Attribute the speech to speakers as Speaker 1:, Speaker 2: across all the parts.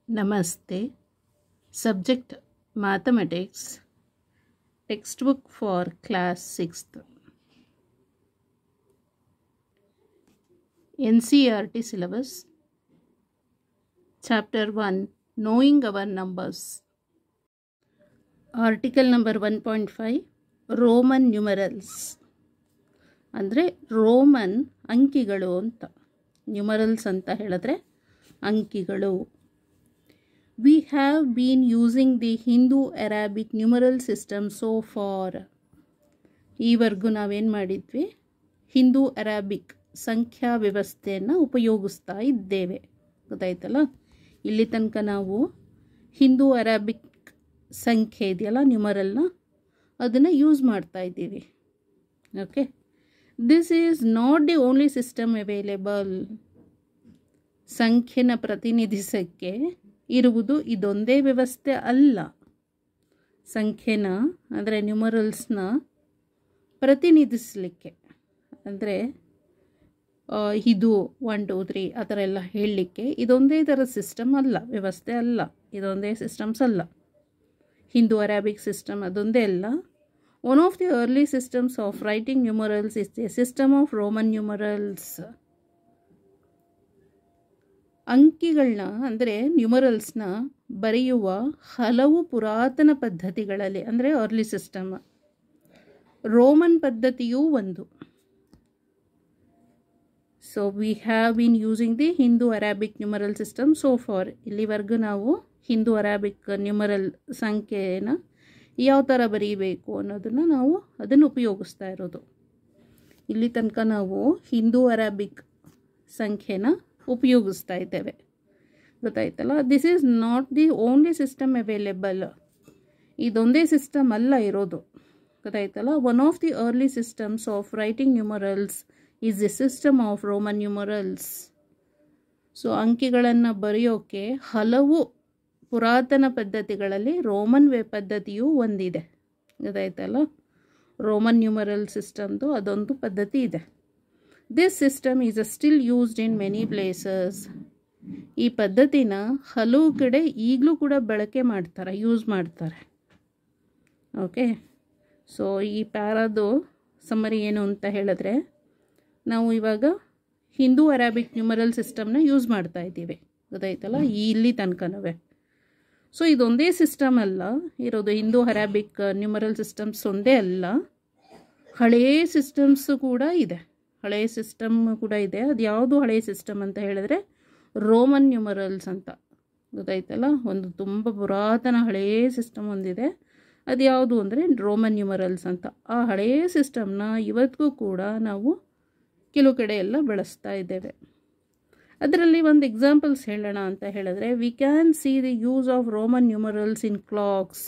Speaker 1: Namaste. Subject Mathematics. Textbook for class 6th. NCERT syllabus. Chapter 1 Knowing our numbers. Article number 1.5 Roman numerals. ಅಂದರೆ Roman ಅಂಕಿಗಳು ಅಂತ. Numerals ಅಂತ ಹೇಳಿದ್ರೆ ಅಂಕಿಗಳು. We have been using the Hindu-Arabic numeral system so far. ಈವರೆಗೂ ನಾವೇನು ಮಾಡಿದ್ವಿ, Hindu Arabic ಸಂಖ್ಯಾ ವ್ಯವಸ್ಥೆಯನ್ನು ಉಪಯೋಗಿಸ್ತಾ ಇದ್ದೇವೆ. ಗೊತ್ತಾಯ್ತಲ್ಲ, ಇಲ್ಲಿ ತನಕ ನಾವು ಹಿಂದೂ ಅರಾಬಿಕ್ ಸಂಖ್ಯೆ ಇದೆಯಲ್ಲ ನ್ಯೂಮರಲ್ನ, ಅದನ್ನು ಯೂಸ್ ಮಾಡ್ತಾ ಇದ್ದೀವಿ. Okay, this is not the only system available. ಸಂಖ್ಯೆನ ಪ್ರತಿನಿಧಿಸೋಕ್ಕೆ ಇರುವುದು ಇದೊಂದೇ ವ್ಯವಸ್ಥೆ ಅಲ್ಲ. ಸಂಖ್ಯೆನ ಅಂದರೆ ನ್ಯೂಮರಲ್ಸ್ನ ಪ್ರತಿನಿಧಿಸಲಿಕ್ಕೆ, ಅಂದರೆ ಇದು 1 2 3 ಆ ಥರ ಎಲ್ಲ ಹೇಳಲಿಕ್ಕೆ ಇದೊಂದೇ ಥರ ಸಿಸ್ಟಮ್ ಅಲ್ಲ, ವ್ಯವಸ್ಥೆ ಅಲ್ಲ, ಇದೊಂದೇ ಸಿಸ್ಟಮ್ಸ್ ಅಲ್ಲ. ಹಿಂದೂ ಅರಾಬಿಕ್ ಸಿಸ್ಟಮ್ ಅದೊಂದೇ ಅಲ್ಲ. One of the early systems of writing numerals is the system of Roman numerals. ಅಂಕಿಗಳನ್ನ ಅಂದರೆ ನ್ಯೂಮರಲ್ಸ್ನ ಬರೆಯುವ ಹಲವು ಪುರಾತನ ಪದ್ಧತಿಗಳಲ್ಲಿ, ಅಂದರೆ ಅರ್ಲಿ ಸಿಸ್ಟಮ್, ರೋಮನ್ ಪದ್ಧತಿಯೂ ಒಂದು. So we have been using the Hindu Arabic numeral system so for. ಇಲ್ಲಿವರೆಗೂ ನಾವು ಹಿಂದೂ ಅರಾಬಿಕ್ ನ್ಯೂಮರಲ್ ಸಂಖ್ಯೆನ ಯಾವ ಥರ ಬರೀಬೇಕು ಅನ್ನೋದನ್ನು ನಾವು ಅದನ್ನು ಉಪಯೋಗಿಸ್ತಾ ಇರೋದು. ಇಲ್ಲಿ ತನಕ ನಾವು ಹಿಂದೂ ಅರಾಬಿಕ್ ಸಂಖ್ಯೆನ ಉಪಯೋಗಿಸ್ತಾ ಇದ್ದೇವೆ. ಗೊತ್ತಾಯ್ತಲ್ಲ, this is not the only system available. ಇದೊಂದೇ ಸಿಸ್ಟಮ್ ಅಲ್ಲ ಇರೋದು. ಗೊತ್ತಾಯ್ತಲ್ಲ, one of the early systems of writing numerals is the system of Roman numerals. So ಅಂಕಿಗಳನ್ನು ಬರೆಯೋಕ್ಕೆ ಹಲವು ಪುರಾತನ ಪದ್ಧತಿಗಳಲ್ಲಿ ರೋಮನ್ ಪದ್ಧತಿಯೂ ಒಂದಿದೆ. ಗೊತ್ತಾಯ್ತಲ್ಲ, ರೋಮನ್ ನ್ಯೂಮರಲ್ ಸಿಸ್ಟಮ್ದು ಅದೊಂದು ಪದ್ಧತಿ ಇದೆ. This system is still used in many places. ಈ ಪದ್ಧತಿನ ಹಲವು ಕಡೆ ಈಗಲೂ ಕೂಡ ಬಳಕೆ ಮಾಡ್ತಾರೆ, ಯೂಸ್ ಮಾಡ್ತಾರೆ. ಓಕೆ, ಸೊ ಈ ಪ್ಯಾರಾದು ಸಮ್ಮರಿ ಏನು ಅಂತ ಹೇಳಿದ್ರೆ, ನಾವು ಇವಾಗ ಹಿಂದೂ ಅರಾಬಿಕ್ ನ್ಯೂಮರಲ್ ಸಿಸ್ಟಮ್ನ ಯೂಸ್ ಮಾಡ್ತಾ ಇದ್ದೀವಿ. ಗೊತ್ತಾಯ್ತಲ್ಲ, ಇಲ್ಲಿ ತನಕನೂ. ಸೊ ಇದೊಂದೇ ಸಿಸ್ಟಮ್ ಅಲ್ಲ ಇರೋದು, ಹಿಂದೂ ಅರಾಬಿಕ್ ನ್ಯೂಮರಲ್ ಸಿಸ್ಟಮ್ಸ್ ಒಂದೇ ಅಲ್ಲ, ಹಳೆಯ ಸಿಸ್ಟಮ್ಸು ಕೂಡ ಇದೆ. ಹಳೆಯ ಸಿಸ್ಟಮ್ ಕೂಡ ಇದೆ. ಅದು ಯಾವುದು ಹಳೆಯ ಸಿಸ್ಟಮ್ ಅಂತ ಹೇಳಿದ್ರೆ ರೋಮನ್ ನ್ಯೂಮರಲ್ಸ್ ಅಂತ. ಗೊತ್ತಾಯ್ತಲ್ಲ, ಒಂದು ತುಂಬ ಪುರಾತನ ಹಳೆಯ ಸಿಸ್ಟಮ್ ಒಂದಿದೆ. ಅದು ಯಾವುದು ಅಂದರೆ ರೋಮನ್ ನ್ಯೂಮರಲ್ಸ್ ಅಂತ. ಆ ಹಳೆಯ ಸಿಸ್ಟಮ್ನ ಇವತ್ತಿಗೂ ಕೂಡ ನಾವು ಕೆಲವು ಕಡೆ ಎಲ್ಲ ಬಳಸ್ತಾ ಇದ್ದೇವೆ. ಅದರಲ್ಲಿ ಒಂದು ಎಕ್ಸಾಂಪಲ್ಸ್ ಹೇಳೋಣ ಅಂತ ಹೇಳಿದ್ರೆ, we can see the use of Roman numerals in clogs.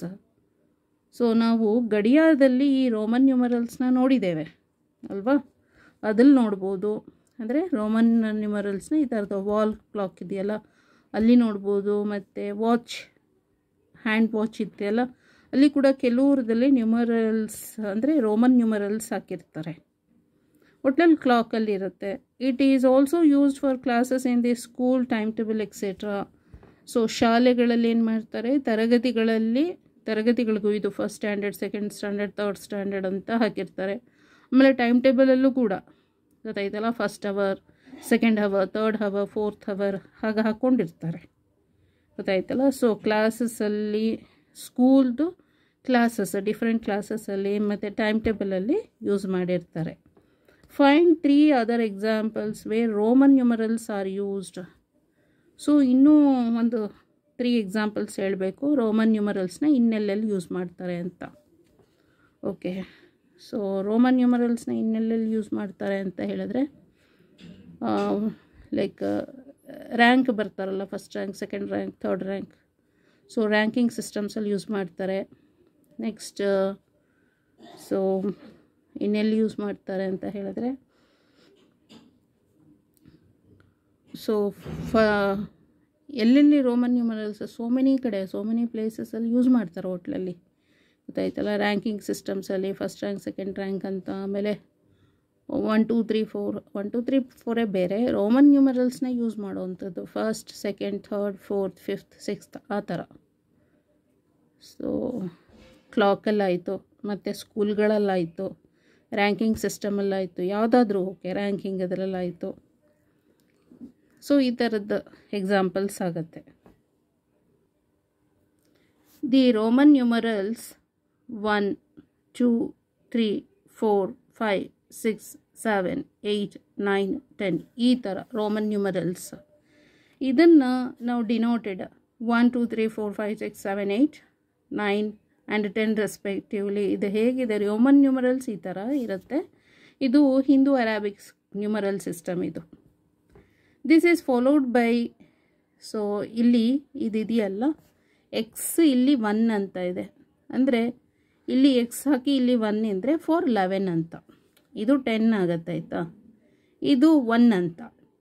Speaker 1: So ನಾವು ಗಡಿಯಾರದಲ್ಲಿ ಈ ರೋಮನ್ ನ್ಯೂಮರಲ್ಸ್ನ ನೋಡಿದ್ದೇವೆ ಅಲ್ವಾ, ಅದಲ್ಲಿ ನೋಡ್ಬೋದು. ಅಂದರೆ ರೋಮನ್ ನ್ಯೂಮರಲ್ಸ್ನ ಈ ಥರದ ವಾಲ್ ಕ್ಲಾಕ್ ಇದೆಯಲ್ಲ ಅಲ್ಲಿ ನೋಡ್ಬೋದು. ಮತ್ತು ವಾಚ್, ಹ್ಯಾಂಡ್ ವಾಚ್ ಇದೆಯಲ್ಲ ಅಲ್ಲಿ ಕೂಡ ಕೆಲವ್ರದಲ್ಲಿ ನ್ಯೂಮರಲ್ಸ್ ಅಂದರೆ ರೋಮನ್ ನ್ಯೂಮರಲ್ಸ್ ಹಾಕಿರ್ತಾರೆ. ಒಟ್ನಲ್ಲಿ ಕ್ಲಾಕಲ್ಲಿ ಇರುತ್ತೆ. It is also used for classes in the school time table etcetera. So ಶಾಲೆಗಳಲ್ಲಿ ಏನು ಮಾಡ್ತಾರೆ, ತರಗತಿಗಳಿಗೂ ಇದು first standard, second standard, third standard ಅಂತ ಹಾಕಿರ್ತಾರೆ. ಆಮೇಲೆ ಟೈಮ್ ಟೇಬಲಲ್ಲೂ ಕೂಡ ಗೊತ್ತಾಯ್ತಲ್ಲ, first hour, second hour, third hour, fourth hour ಹಾಗೆ ಹಾಕ್ಕೊಂಡಿರ್ತಾರೆ. ಗೊತ್ತಾಯ್ತಲ್ಲ. ಸೊ ಕ್ಲಾಸಸ್ಸಲ್ಲಿ, ಸ್ಕೂಲ್ದು ಕ್ಲಾಸಸ್, ಡಿಫ್ರೆಂಟ್ ಕ್ಲಾಸಸ್ಸಲ್ಲಿ ಮತ್ತು ಟೈಮ್ ಟೇಬಲಲ್ಲಿ ಯೂಸ್ ಮಾಡಿರ್ತಾರೆ. Find 3 other examples wear Roman numerals are used. So ಇನ್ನೂ ಒಂದು 3 ಎಕ್ಸಾಂಪಲ್ಸ್ ಹೇಳಬೇಕು, ರೋಮನ್ ನ್ಯೂಮರಲ್ಸ್ನ ಇನ್ನೆಲ್ಲೆಲ್ಲಿ ಯೂಸ್ ಮಾಡ್ತಾರೆ ಅಂತ. ಓಕೆ, ಸೊ ರೋಮನ್ ನ್ಯೂಮರಲ್ಸ್ನ ಇನ್ನೆಲ್ಲೆಲ್ಲಿ ಯೂಸ್ ಮಾಡ್ತಾರೆ ಅಂತ ಹೇಳಿದ್ರೆ, ಲೈಕ್ ರ್ಯಾಂಕ್ ಬರ್ತಾರಲ್ಲ, first rank, second rank, third rank. So ranking ಸಿಸ್ಟಮ್ಸಲ್ಲಿ ಯೂಸ್ ಮಾಡ್ತಾರೆ. ನೆಕ್ಸ್ಟ್ ಸೊ ಇನ್ನೆಲ್ಲಿ ಯೂಸ್ ಮಾಡ್ತಾರೆ ಅಂತ ಹೇಳಿದ್ರೆ, ಸೊ ಎಲ್ಲೆಲ್ಲಿ ರೋಮನ್ ನ್ಯೂಮರಲ್ಸ್ ಸೋ ಮೆನಿ ಪ್ಲೇಸಸಲ್ಲಿ ಯೂಸ್ ಮಾಡ್ತಾರೆ ಹೋಟ್ಲಲ್ಲಿ. ಗೊತ್ತಾಯ್ತಲ್ಲ, ರ್ಯಾಂಕಿಂಗ್ ಸಿಸ್ಟಮ್ಸಲ್ಲಿ ಫಸ್ಟ್ ರ್ಯಾಂಕ್, ಸೆಕೆಂಡ್ ರ್ಯಾಂಕ್ ಅಂತ. ಆಮೇಲೆ 1 2 3 4 1 2 3 4 ಬೇರೆ, ರೋಮನ್ ನ್ಯೂಮರಲ್ಸ್ನ ಯೂಸ್ ಮಾಡೋವಂಥದ್ದು. First, second, third, fourth, fifth, sixth ಆ ಥರ. ಸೊ ಕ್ಲಾಕಲ್ಲಾಯಿತು, ಮತ್ತು ಸ್ಕೂಲ್ಗಳಲ್ಲಾಯಿತು, ರ್ಯಾಂಕಿಂಗ್ ಸಿಸ್ಟಮಲ್ಲಾಯಿತು, ಯಾವುದಾದ್ರೂ ಓಕೆ, ರ್ಯಾಂಕಿಂಗ್ ಅದರಲ್ಲಾಯಿತು. ಸೊ ಈ ಥರದ್ದು ಎಕ್ಸಾಂಪಲ್ಸ್ ಆಗುತ್ತೆ. ದಿ ರೋಮನ್ ನ್ಯೂಮರಲ್ಸ್ 1 2 3 4 5 6 7 8 9 10 ಈ ಥರ ರೋಮನ್ ನ್ಯೂಮರಲ್ಸ್. ಇದನ್ನು ನಾವು ಡಿನೋಟೆಡ್ 1 2 3 4 5 6 7 8 9 ಆ್ಯಂಡ್ 10 ರೆಸ್ಪೆಕ್ಟಿವ್ಲಿ. ಇದು ಹೇಗಿದೆ, ರೋಮನ್ ನ್ಯೂಮರಲ್ಸ್ ಈ ಥರ ಇರುತ್ತೆ. ಇದು ಹಿಂದೂ ಅರಾಬಿಕ್ಸ್ ನ್ಯೂಮರಲ್ ಸಿಸ್ಟಮ್ ಇದು. This is followed by, so ಇಲ್ಲಿ ಇದೆಯಲ್ಲ ಎಕ್ಸ್, ಇಲ್ಲಿ 1 ಅಂತ ಇದೆ, ಅಂದರೆ ಇಲ್ಲಿ ಎಕ್ಸ್ ಹಾಕಿ ಇಲ್ಲಿ 1 ಅಂದರೆ 4 11 ಅಂತ. ಇದು 10 ಆಗುತ್ತೆ ಆಯಿತಾ, ಇದು 1 ಅಂತ.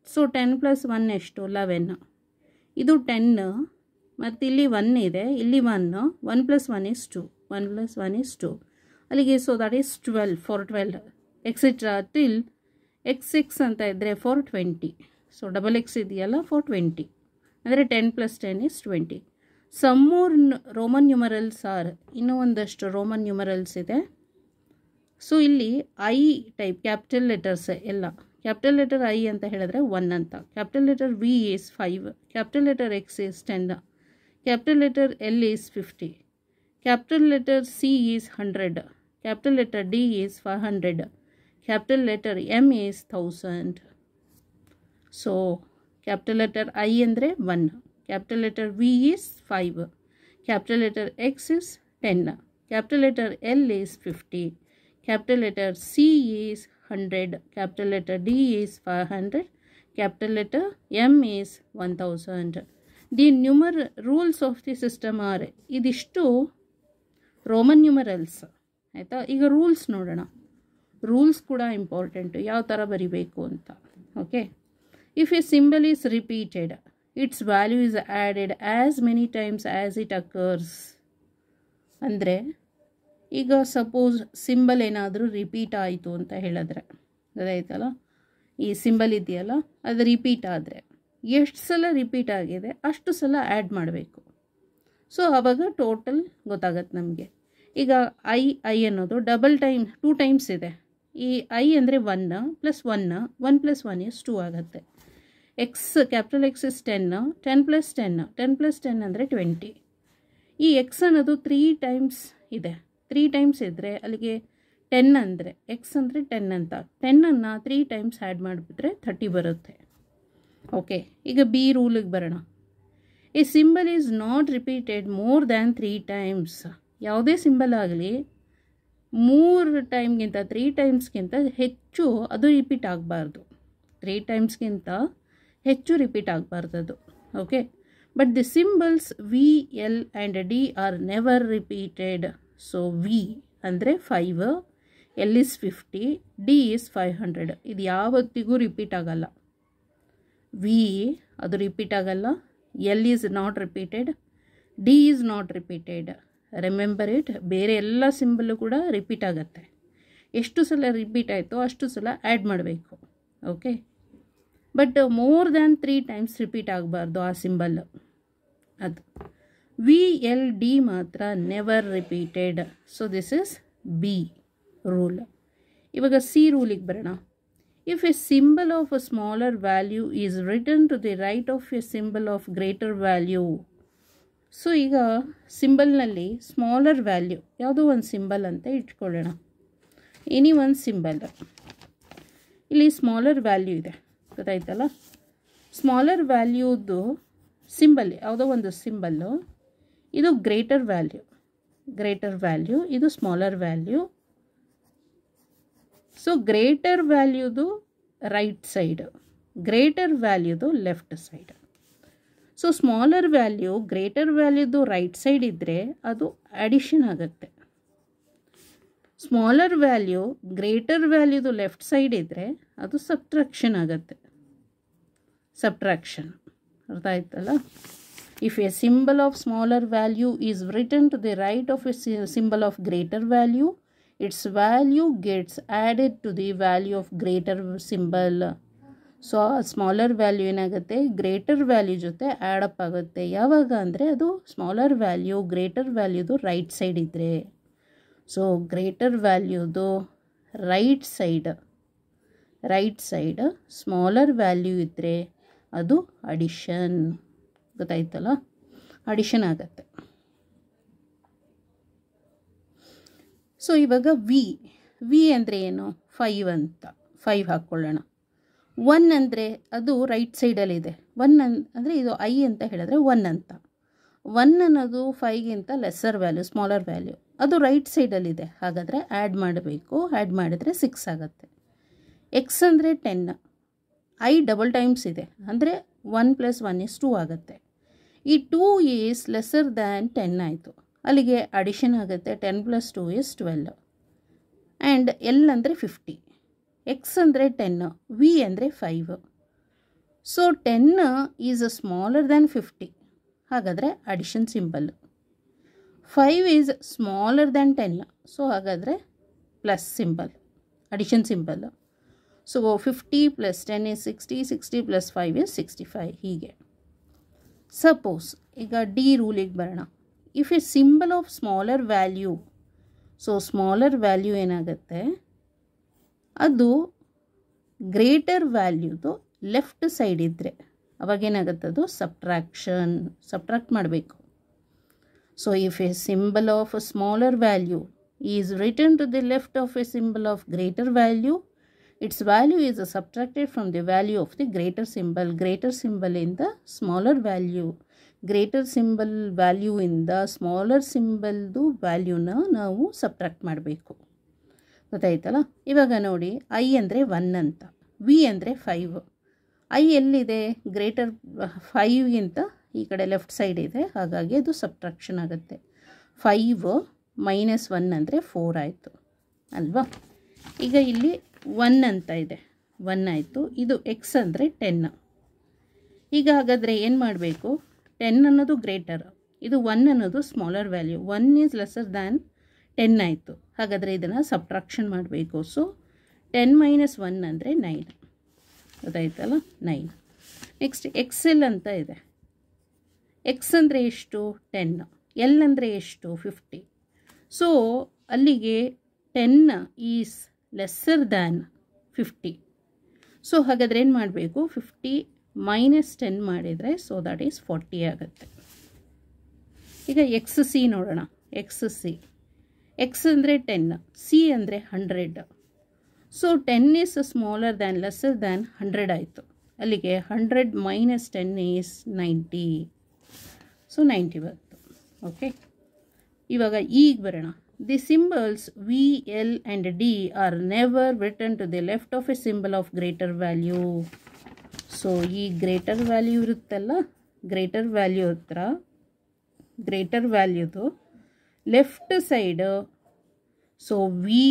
Speaker 1: ಸೊ 10 + 1 ಎಷ್ಟು, 11. ಇದು 10 ಮತ್ತು ಇಲ್ಲಿ 1 ಇದೆ, ಇಲ್ಲಿ 1 1 + 1 is 2, 1 + 1 is 2 ಅಲ್ಲಿಗೆ. So that is 12 for 12 etcetera till x6 ಅಂತ ಇದ್ದರೆ for 20. ಸೊ ಡಬಲ್ ಎಕ್ಸ್ ಇದೆಯಲ್ಲ for 20, ಅಂದರೆ 10 + 10 is 20. Some more Roman numerals are, ಇನ್ನೂ ಒಂದಷ್ಟು ರೋಮನ್ ನ್ಯೂಮರಲ್ಸ್ ಇದೆ. ಸೊ ಇಲ್ಲಿ ಐ ಟೈಪ್ ಕ್ಯಾಪಿಟಲ್ ಲೆಟರ್ಸ್ ಎಲ್ಲ, ಕ್ಯಾಪಿಟಲ್ ಲೆಟರ್ ಐ ಅಂತ ಹೇಳಿದ್ರೆ 1 ಅಂತ, capital letter V is 5, capital letter X is 10, capital letter L is 50, capital letter C is 100, capital letter D is 500, capital letter M is 1000. So capital letter I ಅಂದರೆ 1, capital letter V is 5, capital letter X is 10, capital letter L is 50, capital letter C is 100, capital letter D is 500, capital letter M is 1000. The rules of the system are ಇದಿಷ್ಟು Roman numerals ಆಯಿತಾ. ಈಗ rules ನೋಡೋಣ. Rules ಕೂಡ important, ಯಾವ ಥರ ಬರಿಬೇಕು ಅಂತ. Okay, if a symbol is repeated, its value is added as many times as it occurs. ಅಂದರೆ ಈಗ ಸಪೋಸ್ ಸಿಂಬಲ್ ಏನಾದರೂ ರಿಪೀಟ್ ಆಯಿತು ಅಂತ ಹೇಳಿದ್ರೆ, ಅದಾಯ್ತಲ್ಲ, ಈ ಸಿಂಬಲ್ ಇದೆಯಲ್ಲ ಅದು ರಿಪೀಟ್ ಆದರೆ ಎಷ್ಟು ಸಲ ರಿಪೀಟ್ ಆಗಿದೆ ಅಷ್ಟು ಸಲ ಆ್ಯಡ್ ಮಾಡಬೇಕು. ಸೊ ಆವಾಗ ಟೋಟಲ್ ಗೊತ್ತಾಗತ್ತೆ ನಮಗೆ. ಈಗ ಐ ಅನ್ನೋದು ಡಬಲ್ ಟೈಮ್ 2 ಟೈಮ್ಸ್ ಇದೆ. ಈ ಐ ಅಂದರೆ 1 + 1 1 + 1 is 2 ಆಗುತ್ತೆ. ಎಕ್ಸ್, ಕ್ಯಾಪಿಟಲ್ ಎಕ್ಸ್ ಇಸ್ 10, 10 + 10 10 + 10 ಅಂದರೆ 20. ಈ ಎಕ್ಸ್ ಅನ್ನೋದು 3 ಟೈಮ್ಸ್ ಇದೆ. 3 ಟೈಮ್ಸ್ ಇದ್ದರೆ ಅಲ್ಲಿಗೆ 10 ಅಂದರೆ ಎಕ್ಸ್ ಅಂದರೆ 10 ಅಂತ, 10ಅನ್ನು 3 ಟೈಮ್ಸ್ ಆ್ಯಡ್ ಮಾಡಿಬಿಟ್ರೆ 30 ಬರುತ್ತೆ. ಓಕೆ, ಈಗ ಬಿ ರೂಲಿಗೆ ಬರೋಣ. A symbol is not repeated more than 3 times. ಯಾವುದೇ ಸಿಂಬಲ್ ಆಗಲಿ 3 ಟೈಮ್ಗಿಂತ 3 ಟೈಮ್ಸ್ಗಿಂತ ಹೆಚ್ಚು ಅದು ರಿಪೀಟ್ ಆಗಬಾರ್ದು. 3 ಟೈಮ್ಸ್ಗಿಂತ ಹೆಚ್ಚು ರಿಪೀಟ್ ಆಗಬಾರ್ದದು. Okay, but the symbols V, L and D are never repeated. So V ಅಂದರೆ 5, ಎಲ್ ಇಸ್ 50, ಡಿ ಈಸ್ 500. ಇದು ಯಾವತ್ತಿಗೂ ರಿಪೀಟ್ ಆಗಲ್ಲ. ವಿ ಅದು ರಿಪೀಟ್ ಆಗಲ್ಲ, L is not repeated, D is not repeated. Remember it. ಬೇರೆ ಎಲ್ಲ symbol ಕೂಡ repeat ಆಗುತ್ತೆ. ಎಷ್ಟು ಸಲ ರಿಪೀಟ್ ಆಯಿತೋ ಅಷ್ಟು ಸಲ ಆ್ಯಡ್ ಮಾಡಬೇಕು. Okay, but more than 3 times repeat ಆಗಬಾರ್ದು ಆ ಸಿಂಬಲ್. ಅದು ವಿ, ಎಲ್, ಡಿ ಮಾತ್ರ never repeated. So this is B rule. ಇವಾಗ ಸಿ ರೂಲಿಗೆ ಬರೋಣ. If a symbol of a smaller value is return to the right of a symbol of greater value. So ಈಗ ಸಿಂಬಲ್ನಲ್ಲಿ smaller value ಯಾವುದೋ ಒಂದು symbol ಅಂತ ಇಟ್ಕೊಳ್ಳೋಣ. ಎನಿ ಒಂದು ಸಿಂಬಲ್, ಇಲ್ಲಿ ಸ್ಮಾಲರ್ ವ್ಯಾಲ್ಯೂ ಇದೆ, ಗೊತ್ತಾಯ್ತಲ್ಲ. ಸ್ಮಾಲರ್ ವ್ಯಾಲ್ಯೂದು ಸಿಂಬಲ್ ಯಾವುದೋ ಒಂದು ಸಿಂಬಲ್ಲು, ಇದು ಗ್ರೇಟರ್ ವ್ಯಾಲ್ಯೂ, ಇದು ಸ್ಮಾಲರ್ ವ್ಯಾಲ್ಯೂ. ಸೊ ಗ್ರೇಟರ್ ವ್ಯಾಲ್ಯೂದು ರೈಟ್ ಸೈಡ್, ಗ್ರೇಟರ್ ವ್ಯಾಲ್ಯೂದು left side. So smaller value greater ವ್ಯಾಲ್ಯೂದು ರೈಟ್ ಸೈಡ್ ಇದ್ದರೆ ಅದು ಅಡಿಷನ್ ಆಗುತ್ತೆ. ಸ್ಮಾಲರ್ ವ್ಯಾಲ್ಯೂ ಗ್ರೇಟರ್ ವ್ಯಾಲ್ಯೂದು ಲೆಫ್ಟ್ ಸೈಡ್ ಇದ್ದರೆ ಅದು ಸಬ್ಟ್ರಾಕ್ಷನ್ ಆಗುತ್ತೆ. ಸಬ್ಟ್ರಾಕ್ಷನ್ ಅರ್ಥ ಆಯ್ತಲ್ಲ. If a symbol of smaller value is return to the right of a symbol of greater value, its value gets added to the value of greater symbol. So smaller value ಏನಾಗುತ್ತೆ, greater value ಜೊತೆ add up ಆಗುತ್ತೆ. ಯಾವಾಗ ಅಂದರೆ ಅದು smaller value greater ವ್ಯಾಲ್ಯೂದು right side ಇದ್ದರೆ. So greater ವ್ಯಾಲ್ಯೂದು right side smaller value ಇದ್ದರೆ ಅದು ಅಡಿಷನ್. ಗೊತ್ತಾಯ್ತಲ್ಲ, ಅಡಿಷನ್ ಆಗುತ್ತೆ. ಸೊ ಇವಾಗ ವಿ ಅಂದರೆ ಏನು, 5 ಅಂತ 5 ಹಾಕ್ಕೊಳ್ಳೋಣ. 1 ಅಂದರೆ ಅದು ರೈಟ್ ಸೈಡಲ್ಲಿದೆ. 1 ಅಂದರೆ ಇದು ಐ ಅಂತ ಹೇಳಿದ್ರೆ 1 ಅಂತ. 1 ಅನ್ನೋದು 5ಗಿಂತ ಲೆಸ್ಸರ್ ವ್ಯಾಲ್ಯೂ, ಸ್ಮಾಲರ್ ವ್ಯಾಲ್ಯೂ, ಅದು ರೈಟ್ ಸೈಡಲ್ಲಿದೆ. ಹಾಗಾದರೆ ಆ್ಯಡ್ ಮಾಡಬೇಕು. ಆ್ಯಡ್ ಮಾಡಿದರೆ 6 ಆಗುತ್ತೆ. ಎಕ್ಸ್ ಅಂದರೆ 10, ಐ ಡಬಲ್ ಟೈಮ್ಸ್ ಇದೆ ಅಂದರೆ 1 + 1 = 2 ಆಗುತ್ತೆ. ಈ 2 ಈಸ್ ಲೆಸ್ಸರ್ ದ್ಯಾನ್ 10 ಆಯಿತು. ಅಲ್ಲಿಗೆ ಅಡಿಷನ್ ಆಗುತ್ತೆ. 10 + 2 = 12. ಆ್ಯಂಡ್ ಎಲ್ ಅಂದರೆ 50, ಎಕ್ಸ್ ಅಂದರೆ 10, ವಿ ಅಂದರೆ 5. So 10 is smaller than 50. ಹಾಗಾದರೆ addition symbol. 5 is smaller than 10. So ಹಾಗಾದರೆ plus symbol, addition symbol. So 50 + 10 = 60, 60 + 5 = 65. ಹೀಗೆ. ಸಪೋಸ್ ಈಗ ಡಿ ರೂಲಿಗೆ ಬರೋಣ. If a symbol of smaller value, so smaller value ಏನಾಗುತ್ತೆ, ಅದು ಗ್ರೇಟರ್ ವ್ಯಾಲ್ಯೂದು ಲೆಫ್ಟ್ ಸೈಡ್ ಇದ್ದರೆ ಅವಾಗೇನಾಗುತ್ತೆ, ಅದು ಸಬ್ಟ್ರಾಕ್ಟ್ ಮಾಡಬೇಕು. So if a symbol of a smaller value is return to the left of a symbol of greater value, its value is subtracted from the value of the greater symbol. Greater symbol in the smaller value. Greater symbol value in the smaller symbol ದು ವ್ಯಾಲ್ಯೂನ ನಾವು subtract ಮಾಡಬೇಕು. ಗೊತ್ತಾಯ್ತಲ್ಲ. ಇವಾಗ ನೋಡಿ, I ಅಂದರೆ 1 ಅಂತ, V ಅಂದರೆ 5. I ಎಲ್ಲಿದೆ, ಗ್ರೇಟರ್ 5ಗಿಂತ ಈ ಕಡೆ ಲೆಫ್ಟ್ ಸೈಡ್ ಇದೆ. ಹಾಗಾಗಿ ಅದು ಸಬ್ಟ್ರಾಕ್ಷನ್ ಆಗುತ್ತೆ. 5 - 1 ಅಂದರೆ 4 ಆಯಿತು ಅಲ್ವಾ. ಈಗ ಇಲ್ಲಿ 1 ಅಂತ ಇದೆ, 1 ಆಯಿತು. ಇದು ಎಕ್ಸ್ ಅಂದರೆ 10. ಈಗ ಹಾಗಾದರೆ ಏನು ಮಾಡಬೇಕು, 10 ಅನ್ನೋದು ಗ್ರೇಟರ್, ಇದು 1 ಅನ್ನೋದು smaller value. 1 is lesser than 10 ಆಯಿತು. ಹಾಗಾದರೆ ಇದನ್ನು ಸಬ್ಟ್ರಾಕ್ಷನ್ ಮಾಡಬೇಕು. ಸೊ 10 - 1 ಅಂದರೆ 9. ಗೊತ್ತಾಯ್ತಲ್ಲ, 9. ನೆಕ್ಸ್ಟ್ ಎಕ್ಸ್ ಎಲ್ ಅಂತ ಇದೆ. ಎಕ್ಸ್ ಅಂದರೆ ಎಷ್ಟು, 10. ಎಲ್ ಅಂದರೆ ಎಷ್ಟು, 50. ಸೊ ಅಲ್ಲಿಗೆ 10 ಈಸ್ ಲೆಸ್ಸರ್ ದ್ಯಾನ್ 50. ಸೊ ಹಾಗಾದರೆ ಏನು ಮಾಡಬೇಕು, 50 - 10 ಮಾಡಿದರೆ ಸೊ ದಟ್ ಈಸ್ 40 ಆಗುತ್ತೆ. ಈಗ ಎಕ್ಸ್ ಸಿ ನೋಡೋಣ. ಎಕ್ಸ್ ಅಂದರೆ 10, ಸಿ ಅಂದರೆ 100. So 10 is smaller than lesser than 100 ಆಯಿತು. ಅಲ್ಲಿಗೆ 100 - 10 ಈಸ್ 90. ಸೊ 90 ಬಂತು. ಓಕೆ. ಇವಾಗ ಈಗ ಬರೋಣ. The symbols V, L and D are never written to the left of a symbol of greater value. So ಈ ಗ್ರೇಟರ್ ವ್ಯಾಲ್ಯೂ ಇರುತ್ತಲ್ಲ, greater value ಹತ್ರ greater ವ್ಯಾಲ್ಯೂದು left side, so V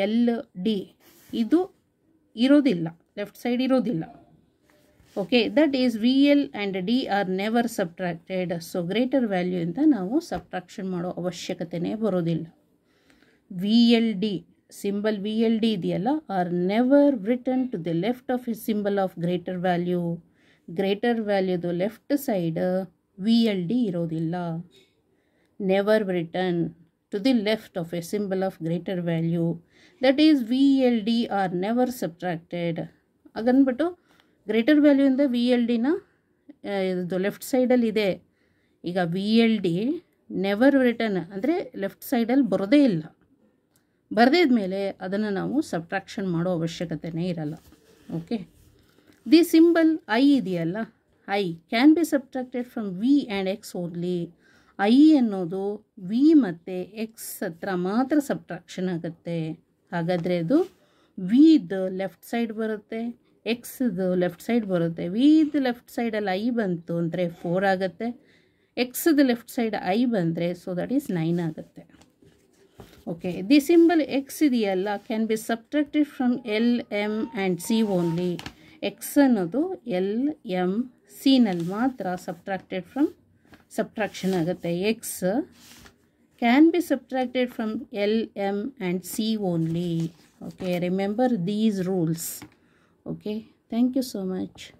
Speaker 1: L D ಇದು ಇರೋದಿಲ್ಲ, left side ಇರೋದಿಲ್ಲ. Okay, that is V L and D are never subtracted. So greater ವ್ಯಾಲ್ಯೂಯಿಂದ ನಾವು subtraction ಮಾಡೋ ಅವಶ್ಯಕತೆಯೇ ಬರೋದಿಲ್ಲ. V L D symbol V L D ಇದೆಯಲ್ಲ, are never return to the left of a symbol of greater value. Greater ವ್ಯಾಲ್ಯೂದು left side V L D ಇರೋದಿಲ್ಲ. Never return to the left of a symbol of greater value, that is V L D are never subtracted. ಹಾಗನ್ಬಿಟ್ಟು greater ವ್ಯಾಲ್ಯೂಯಿಂದ V L ಡಿನ ಇದು left ಸೈಡಲ್ಲಿದೆ. ಈಗ V L D never return ಅಂದರೆ left ಸೈಡಲ್ಲಿ ಬರೋದೇ ಇಲ್ಲ. ಬರೆದಿದ ಮೇಲೆ ಅದನ್ನು ನಾವು ಸಬ್ಟ್ರಾಕ್ಷನ್ ಮಾಡೋ ಅವಶ್ಯಕತೆಯೇ ಇರಲ್ಲ. ಓಕೆ. ದಿ ಸಿಂಬಲ್ ಐ ಇದೆಯಲ್ಲ, I can be subtracted from V and X only. I ಅನ್ನೋದು ವಿ ಮತ್ತು ಎಕ್ಸ್ ಹತ್ರ ಮಾತ್ರ ಸಬ್ಟ್ರಾಕ್ಷನ್ ಆಗುತ್ತೆ. ಹಾಗಾದರೆ ಅದು ವಿದು ಲೆಫ್ಟ್ ಸೈಡ್ ಬರುತ್ತೆ, ಎಕ್ಸ್ದು ಲೆಫ್ಟ್ ಸೈಡ್ ಬರುತ್ತೆ. ವಿದು ಲೆಫ್ಟ್ ಸೈಡಲ್ಲಿ ಐ ಬಂತು ಅಂದರೆ 4 ಆಗುತ್ತೆ. ಎಕ್ಸ್ದು ಲೆಫ್ಟ್ ಸೈಡ್ ಐ ಬಂದರೆ ಸೊ ದಟ್ ಈಸ್ 9 ಆಗುತ್ತೆ. ಓಕೆ. ದಿ ಸಿಂಬಲ್ ಎಕ್ಸ್ ಇದೆಯಲ್ಲ, can be subtracted from L, M and C only. X ಅನ್ನೋದು ಎಲ್, ಎಮ್, ಸಿನಲ್ಲಿ ಮಾತ್ರ ಸಬ್ಟ್ರಾಕ್ಟೆಡ್ ಫ್ರಮ್ ಸಬ್ಟ್ರಾಕ್ಷನ್ ಆಗುತ್ತೆ. X can be subtracted from L, M and C only. Okay, remember these rules. Okay, thank you so much.